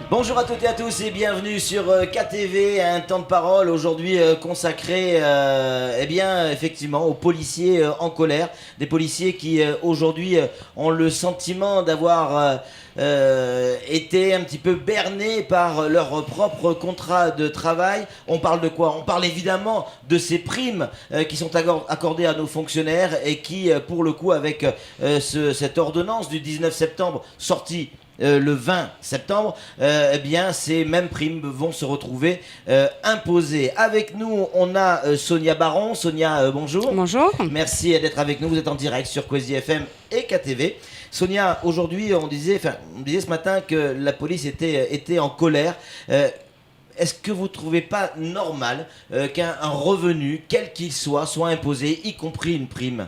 Bonjour à toutes et à tous et bienvenue sur KTV, un temps de parole aujourd'hui consacré eh bien effectivement aux policiers en colère, des policiers qui aujourd'hui ont le sentiment d'avoir été un petit peu bernés par leur propre contrat de travail. On parle de quoi? On parle évidemment de ces primes qui sont accordées à nos fonctionnaires et qui pour le coup avec cette ordonnance du 19 septembre sortie le 20 septembre, eh bien ces mêmes primes vont se retrouver imposées. Avec nous, on a Sonia Baron. Sonia, bonjour. Bonjour. Merci d'être avec nous. Vous êtes en direct sur Quasi FM et KTV. Sonia, aujourd'hui, on disait ce matin que la police était en colère. Est-ce que vous ne trouvez pas normal qu'un revenu, quel qu'il soit imposé, y compris une prime ?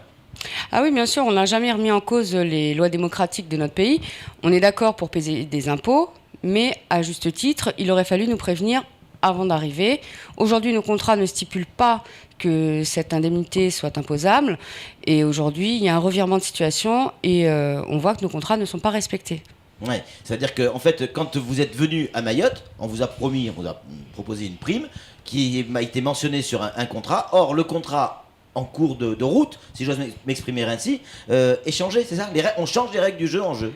Ah oui, bien sûr, on n'a jamais remis en cause les lois démocratiques de notre pays. On est d'accord pour payer des impôts, mais à juste titre, il aurait fallu nous prévenir avant d'arriver. Aujourd'hui, nos contrats ne stipulent pas que cette indemnité soit imposable. Et aujourd'hui, il y a un revirement de situation et on voit que nos contrats ne sont pas respectés. Ouais, c'est-à-dire que en fait, quand vous êtes venu à Mayotte, on vous a proposé une prime qui a été mentionnée sur un contrat. Or, le contrat en cours de route, si j'ose m'exprimer ainsi, est changé, c'est ça? On change les règles du jeu en jeu.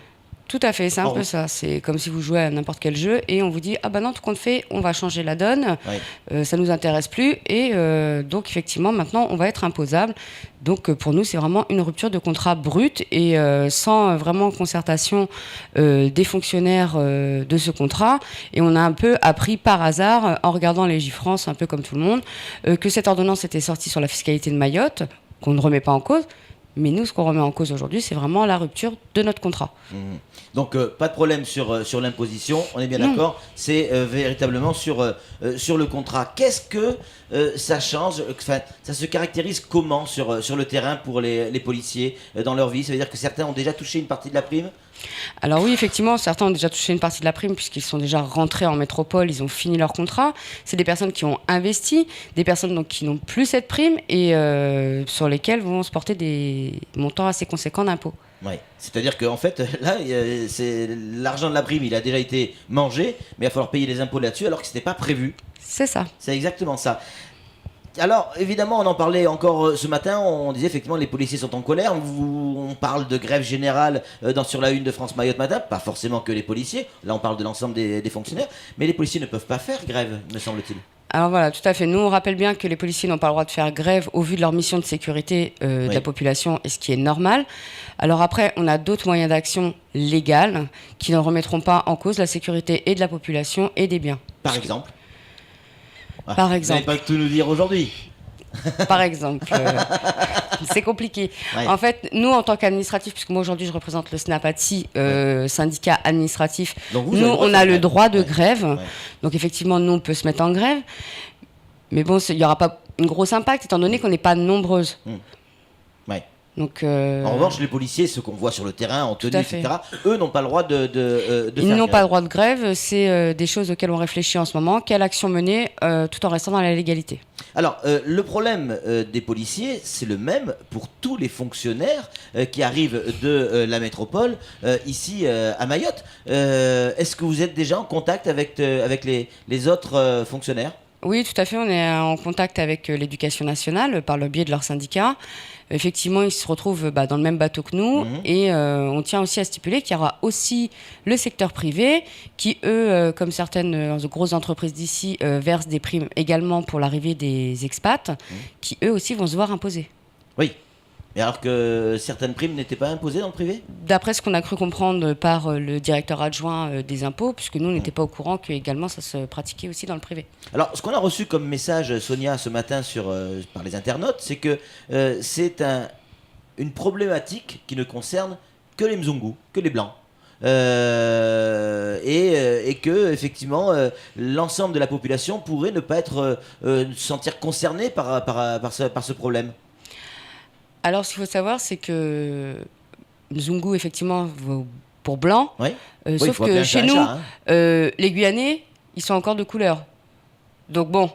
Tout à fait, c'est un peu ça. C'est comme si vous jouez à n'importe quel jeu et on vous dit « Ah ben non, tout compte fait, on va changer la donne, ça ne nous intéresse plus. » Et donc effectivement, maintenant, on va être imposable. Donc pour nous, c'est vraiment une rupture de contrat brut et sans vraiment concertation des fonctionnaires de ce contrat. Et on a un peu appris par hasard, en regardant Légifrance, un peu comme tout le monde, que cette ordonnance était sortie sur la fiscalité de Mayotte, qu'on ne remet pas en cause. Mais nous, ce qu'on remet en cause aujourd'hui, c'est vraiment la rupture de notre contrat. Donc, pas de problème sur l'imposition, on est bien d'accord. C'est véritablement sur le contrat. Qu'est-ce que ça change? Ça se caractérise comment sur le terrain pour les policiers dans leur vie? Ça veut dire que certains ont déjà touché une partie de la prime? Alors oui, effectivement, certains ont déjà touché une partie de la prime puisqu'ils sont déjà rentrés en métropole, ils ont fini leur contrat. C'est des personnes qui ont investi, des personnes donc, qui n'ont plus cette prime et sur lesquelles vont se porter des montants assez conséquents d'impôts. Oui, c'est-à-dire qu'en fait, là, c'est l'argent de la prime, il a déjà été mangé, mais il va falloir payer les impôts là-dessus alors que ce n'était pas prévu. C'est ça. C'est exactement ça. Alors, évidemment, on en parlait encore ce matin, on disait effectivement les policiers sont en colère, on parle de grève générale sur la une de France Mayotte Matin, pas forcément que les policiers, là on parle de l'ensemble des fonctionnaires, mais les policiers ne peuvent pas faire grève, me semble-t-il. Alors voilà, tout à fait. Nous, on rappelle bien que les policiers n'ont pas le droit de faire grève au vu de leur mission de sécurité de la population, et ce qui est normal. Alors après, on a d'autres moyens d'action légales qui ne remettront pas en cause la sécurité et de la population et des biens. Par exemple? Par exemple. Vous n'allez pas tout nous dire aujourd'hui. Par exemple, c'est compliqué. Ouais. En fait, nous, en tant qu'administratifs, puisque moi aujourd'hui je représente le SNAPATSI, syndicat administratif, nous, on a le droit de grève. Ouais. Donc effectivement, nous, on peut se mettre en grève. Mais bon, il n'y aura pas une grosse impact, étant donné qu'on n'est pas nombreuses. Ouais. Donc, en revanche, les policiers, ceux qu'on voit sur le terrain, en tenue, etc., eux n'ont pas le droit de faire Ils n'ont pas le droit de grève. C'est des choses auxquelles on réfléchit en ce moment. Quelle action mener tout en restant dans la légalité? Alors, le problème des policiers, c'est le même pour tous les fonctionnaires qui arrivent de la métropole, ici à Mayotte. Est-ce que vous êtes déjà en contact avec les autres fonctionnaires? Oui, tout à fait. On est en contact avec l'éducation nationale par le biais de leur syndicat. Effectivement, ils se retrouvent dans le même bateau que nous. Et on tient aussi à stipuler qu'il y aura aussi le secteur privé qui, eux, comme certaines grosses entreprises d'ici, versent des primes également pour l'arrivée des expats, qui, eux aussi, vont se voir imposer. Oui. Et alors que certaines primes n'étaient pas imposées dans le privé? D'après ce qu'on a cru comprendre par le directeur adjoint des impôts, puisque nous, on n'était pas au courant que également ça se pratiquait aussi dans le privé. Alors, ce qu'on a reçu comme message, Sonia, ce matin par les internautes, c'est que c'est une problématique qui ne concerne que les Mzungu, que les Blancs. Et que effectivement l'ensemble de la population pourrait ne pas être sentir concernée par ce problème. Alors, ce qu'il faut savoir, c'est que Mzungu, effectivement, vaut pour blanc. Oui. Sauf que chez nous, les Guyanais, ils sont encore de couleur. Donc bon,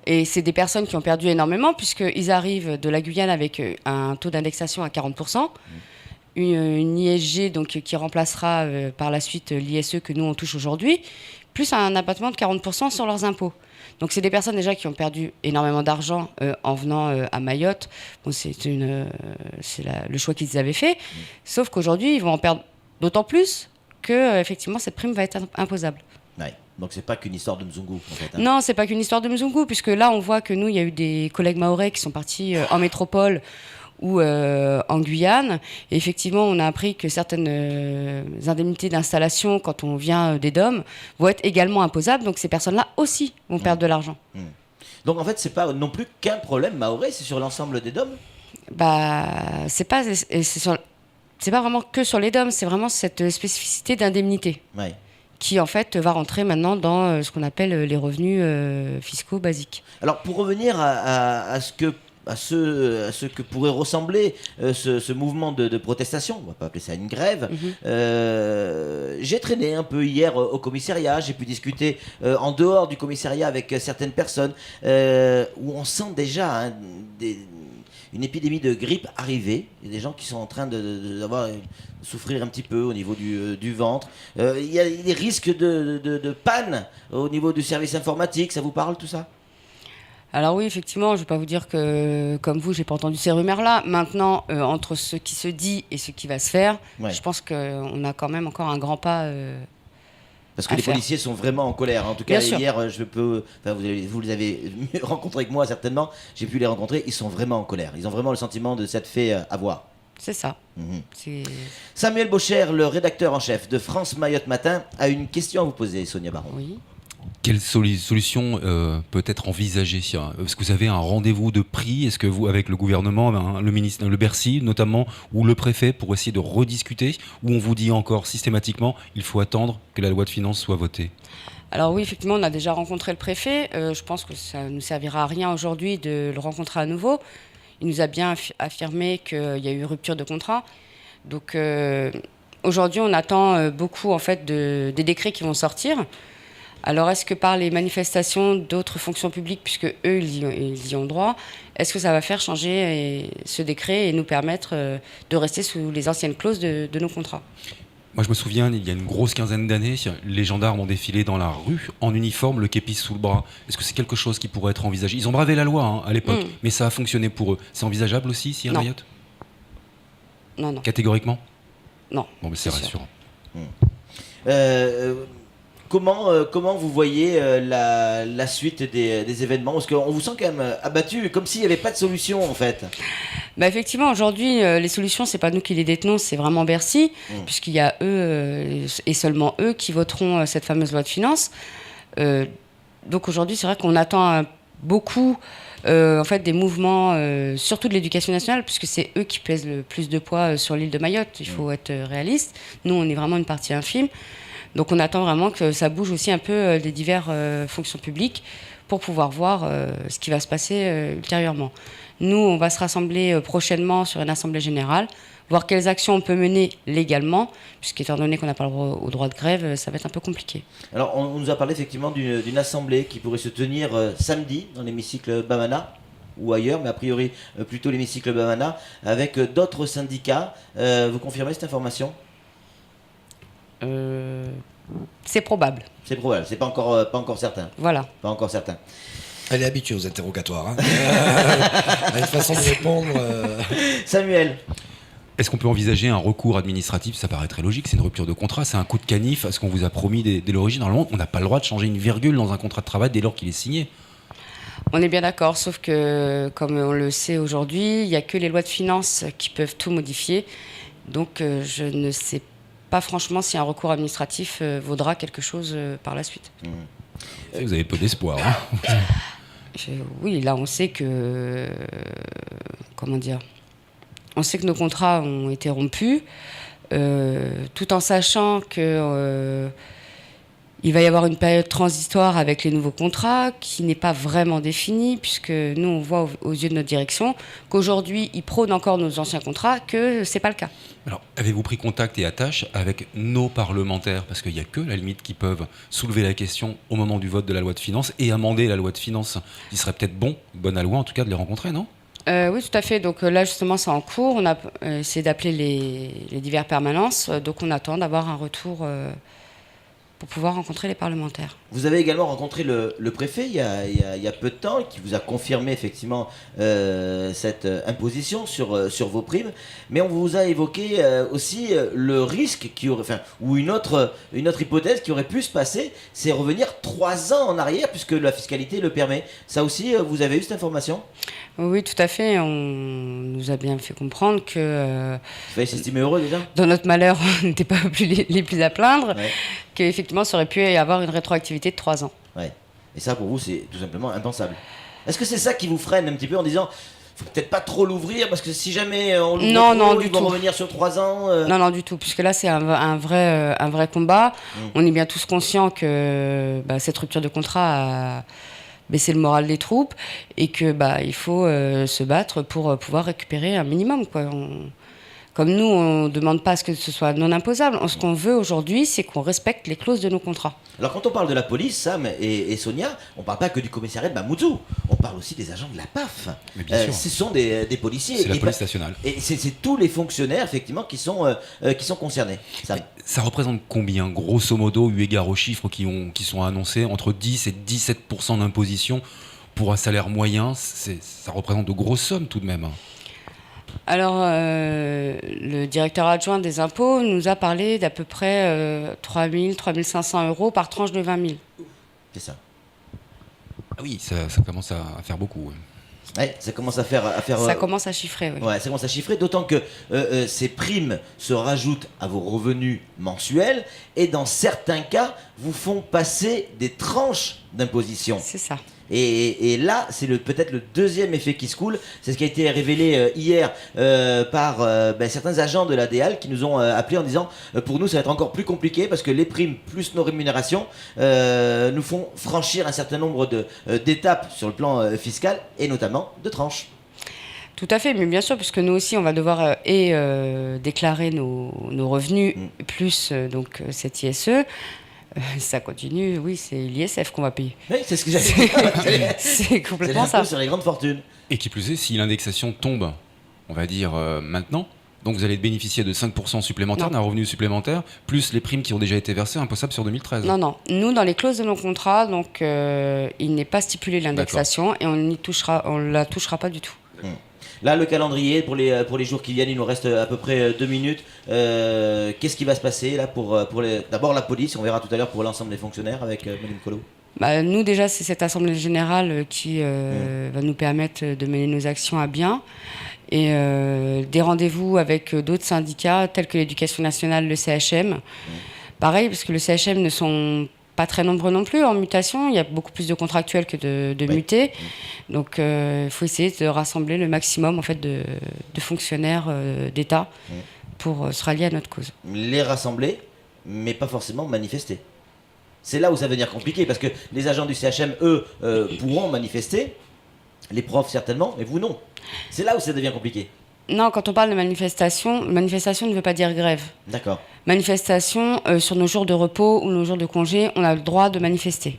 et c'est des personnes qui ont perdu énormément puisqu'ils arrivent de la Guyane avec un taux d'indexation à 40%, une ISG donc, qui remplacera par la suite l'ISE que nous on touche aujourd'hui, plus un abattement de 40% sur leurs impôts. Donc c'est des personnes déjà qui ont perdu énormément d'argent en venant à Mayotte. Bon, c'est le choix qu'ils avaient fait, sauf qu'aujourd'hui ils vont en perdre d'autant plus que effectivement cette prime va être imposable. Ouais. Donc c'est pas qu'une histoire de Mzungu en fait. Non, c'est pas qu'une histoire de Mzungu, puisque là on voit que nous, il y a eu des collègues mahorais qui sont partis en métropole ou en Guyane. Et effectivement, on a appris que certaines indemnités d'installation, quand on vient des DOM, vont être également imposables. Donc ces personnes-là aussi vont perdre de l'argent. Donc en fait, c'est pas non plus qu'un problème mahorais, c'est sur l'ensemble des DOM. Bah, c'est pas vraiment que sur les DOM, c'est vraiment cette spécificité d'indemnité. Ouais. Qui en fait va rentrer maintenant dans ce qu'on appelle les revenus fiscaux basiques. Alors pour revenir à ce que pourrait ressembler ce mouvement de protestation, on va pas appeler ça une grève, j'ai traîné un peu hier au commissariat, j'ai pu discuter en dehors du commissariat avec certaines personnes où on sent déjà une épidémie de grippe arriver. Il y a des gens qui sont en train d'avoir souffrir un petit peu au niveau du ventre. Il y a des risques de panne au niveau du service informatique. Ça vous parle tout ça ? Alors oui, effectivement, je ne vais pas vous dire que, comme vous, j'ai pas entendu ces rumeurs-là. Maintenant, entre ce qui se dit et ce qui va se faire, je pense qu'on a quand même encore un grand pas parce que les policiers sont vraiment en colère. En tout cas, hier, vous les avez mieux rencontrés que moi, certainement. J'ai pu les rencontrer. Ils sont vraiment en colère. Ils ont vraiment le sentiment de s'être fait avoir. C'est ça. Samuel Bocher, le rédacteur en chef de France Mayotte Matin, a une question à vous poser, Sonia Baron. Oui. Quelle solution peut être envisagée ? Est-ce que vous avez un rendez-vous de prix ? Est-ce que vous, avec le gouvernement, le Bercy notamment, ou le préfet, pour essayer de rediscuter ? Ou on vous dit encore systématiquement, il faut attendre que la loi de finances soit votée ? Alors oui, effectivement, on a déjà rencontré le préfet. Je pense que ça ne nous servira à rien aujourd'hui de le rencontrer à nouveau. Il nous a bien affirmé qu'il y a eu rupture de contrat. Donc aujourd'hui, on attend beaucoup en fait, des décrets qui vont sortir. Alors, est-ce que par les manifestations d'autres fonctions publiques, puisque eux, ils y ont droit, est-ce que ça va faire changer ce décret et nous permettre de rester sous les anciennes clauses de nos contrats ? Moi, je me souviens, il y a une grosse quinzaine d'années, les gendarmes ont défilé dans la rue en uniforme, le képi sous le bras. Est-ce que c'est quelque chose qui pourrait être envisagé ? Ils ont bravé la loi à l'époque, mais ça a fonctionné pour eux. C'est envisageable aussi, ici à Mayotte ? Non. Catégoriquement ? Non. Bon, mais c'est rassurant. Comment vous voyez la suite des événements ? Parce qu'on vous sent quand même abattu, comme s'il n'y avait pas de solution en fait. Bah effectivement, aujourd'hui, les solutions, c'est pas nous qui les détenons, c'est vraiment Bercy, puisqu'il y a eux et seulement eux qui voteront cette fameuse loi de finances. Donc aujourd'hui, c'est vrai qu'on attend beaucoup en fait, des mouvements, surtout de l'éducation nationale, puisque c'est eux qui pèsent le plus de poids sur l'île de Mayotte. Il faut être réaliste. Nous, on est vraiment une partie infime. Donc on attend vraiment que ça bouge aussi un peu des diverses fonctions publiques pour pouvoir voir ce qui va se passer ultérieurement. Nous, on va se rassembler prochainement sur une assemblée générale, voir quelles actions on peut mener légalement, puisqu'étant donné qu'on n'a pas le droit au droit de grève, ça va être un peu compliqué. Alors on nous a parlé effectivement d'une assemblée qui pourrait se tenir samedi dans l'hémicycle Bamana, ou ailleurs, mais a priori plutôt l'hémicycle Bamana, avec d'autres syndicats. Vous confirmez cette information ? C'est probable. C'est probable, c'est pas encore certain. Voilà. Pas encore certain. Elle est habituée aux interrogatoires. Hein. À une façon de répondre. Samuel. Est-ce qu'on peut envisager un recours administratif ? Ça paraît très logique, c'est une rupture de contrat, c'est un coup de canif à ce qu'on vous a promis dès l'origine. Normalement, on n'a pas le droit de changer une virgule dans un contrat de travail dès lors qu'il est signé. On est bien d'accord, sauf que, comme on le sait aujourd'hui, il n'y a que les lois de finances qui peuvent tout modifier. Donc, je ne sais pas franchement si un recours administratif vaudra quelque chose par la suite. Vous avez peu d'espoir. Hein. Oui, là, on sait que... comment dire ? On sait que nos contrats ont été rompus, tout en sachant que... Il va y avoir une période transitoire avec les nouveaux contrats qui n'est pas vraiment définie, puisque nous, on voit aux yeux de notre direction qu'aujourd'hui, ils prônent encore nos anciens contrats, que ce n'est pas le cas. Alors, avez-vous pris contact et attache avec nos parlementaires? Parce qu'il n'y a que, la limite, qui peuvent soulever la question au moment du vote de la loi de finances et amender la loi de finances. Il serait peut-être bonne loi en tout cas, de les rencontrer, non? Oui, tout à fait. Donc là, justement, c'est en cours. On a essayé d'appeler les diverses permanences. Donc on attend d'avoir un retour pour pouvoir rencontrer les parlementaires. Vous avez également rencontré le préfet il y a peu de temps, qui vous a confirmé effectivement cette imposition sur vos primes, mais on vous a évoqué aussi le risque qui aurait, ou une autre hypothèse qui aurait pu se passer, c'est revenir 3 ans en arrière puisque la fiscalité le permet. Ça aussi, vous avez eu cette information? Oui, tout à fait. On nous a bien fait comprendre que... Il fallait s'estimer heureux déjà? Dans notre malheur, on n'était pas les plus à plaindre, Ouais. Qu'effectivement, ça aurait pu y avoir une rétroactivité de 3 ans. Ouais. Et ça, pour vous, c'est tout simplement impensable. Est-ce que c'est ça qui vous freine un petit peu en disant, faut peut-être pas trop l'ouvrir parce que si jamais on l'ouvre trop, du ils vont tout. revenir sur 3 ans Non, du tout, puisque là, c'est un vrai combat. On est bien tous conscients que cette rupture de contrat a baissé le moral des troupes et que il faut se battre pour pouvoir récupérer un minimum, quoi. Comme nous, on ne demande pas à ce que ce soit non imposable. Ce qu'on veut aujourd'hui, c'est qu'on respecte les clauses de nos contrats. Alors quand on parle de la police, Sam et Sonia, on parle pas que du commissariat de Mamoudzou, on parle aussi des agents de la PAF. Mais bien sûr. Ce sont des policiers. C'est la police nationale. Et c'est tous les fonctionnaires effectivement qui sont concernés. Sam. Ça représente combien, grosso modo, eu égard aux chiffres qui sont annoncés, entre 10 et 17% d'imposition pour un salaire moyen? Ça représente de grosses sommes tout de même. Alors, le directeur adjoint des impôts nous a parlé d'à peu près 3 000, 3 500 euros par tranche de 20 000. C'est ça. Ah oui, ça commence à faire beaucoup. Ouais. Ouais, ça commence à faire. Ça commence à chiffrer, oui. Ouais, ça commence à chiffrer, d'autant que ces primes se rajoutent à vos revenus mensuels et dans certains cas vous font passer des tranches d'imposition. C'est ça. Et là, c'est peut-être le deuxième effet qui se coule. C'est ce qui a été révélé hier par certains agents de la DEAL qui nous ont appelés en disant pour nous, ça va être encore plus compliqué parce que les primes plus nos rémunérations nous font franchir un certain nombre d'étapes sur le plan fiscal et notamment de tranches. Tout à fait, mais bien sûr, puisque nous aussi, on va devoir déclarer nos revenus plus donc cette ISE. Ça continue, oui, c'est l'ISF qu'on va payer. Oui, c'est ce que j'allais dire. C'est complètement ça. Sur les grandes fortunes. Et qui plus est, si l'indexation tombe, on va dire maintenant, donc vous allez bénéficier de 5% supplémentaires, d'un revenu supplémentaire, plus les primes qui ont déjà été versées, imposables sur 2013. Non. Nous, dans les clauses de nos contrats, donc, il n'est pas stipulé l'indexation et on la touchera pas du tout. Là, le calendrier pour les jours qui viennent, il nous reste à peu près 2 minutes. Qu'est-ce qui va se passer là pour d'abord la police, on verra tout à l'heure pour l'ensemble des fonctionnaires avec Mme Colo. Nous déjà, c'est cette assemblée générale qui va nous permettre de mener nos actions à bien. Et des rendez-vous avec d'autres syndicats tels que l'Éducation nationale, le CHM. Pareil, parce que le CHM ne sont pas très nombreux non plus en mutation. Il y a beaucoup plus de contractuels que de mutés. Donc il faut essayer de rassembler le maximum en fait, de fonctionnaires d'État pour se rallier à notre cause. Les rassembler, mais pas forcément manifester. C'est là où ça va devenir compliqué, parce que les agents du CHM, eux, pourront manifester, les profs certainement, mais vous non. C'est là où ça devient compliqué. Non, quand on parle de manifestation ne veut pas dire grève. D'accord. Manifestation, sur nos jours de repos ou nos jours de congé, on a le droit de manifester.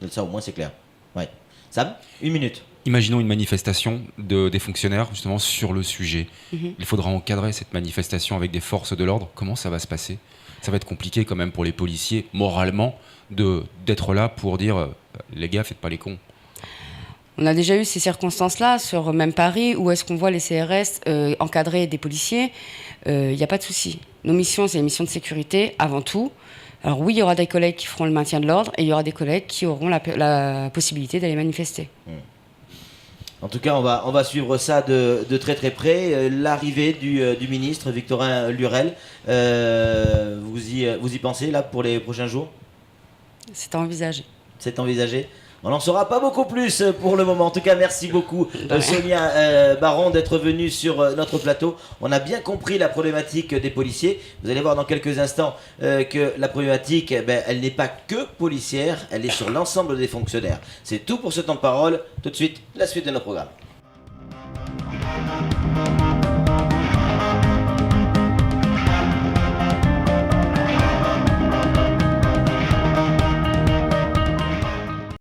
Ça au moins c'est clair. Ouais. Sam, 1 minute. Imaginons une manifestation des fonctionnaires justement sur le sujet. Il faudra encadrer cette manifestation avec des forces de l'ordre. Comment ça va se passer? Ça va être compliqué quand même pour les policiers, moralement, d'être là pour dire les gars, faites pas les cons. On a déjà eu ces circonstances-là sur même Paris, où est-ce qu'on voit les CRS encadrer des policiers. Il n'y a pas de souci. Nos missions, c'est des missions de sécurité avant tout. Alors oui, il y aura des collègues qui feront le maintien de l'ordre et il y aura des collègues qui auront la possibilité d'aller manifester. En tout cas, on va suivre ça de très très près. L'arrivée du ministre Victorin Lurel, vous y pensez là pour les prochains jours? C'est à envisager. C'est envisagé. On n'en saura pas beaucoup plus pour le moment. En tout cas, merci beaucoup Sonia Baron d'être venue sur notre plateau. On a bien compris la problématique des policiers. Vous allez voir dans quelques instants que la problématique, elle n'est pas que policière, elle est sur l'ensemble des fonctionnaires. C'est tout pour ce temps de parole. Tout de suite, la suite de nos programmes.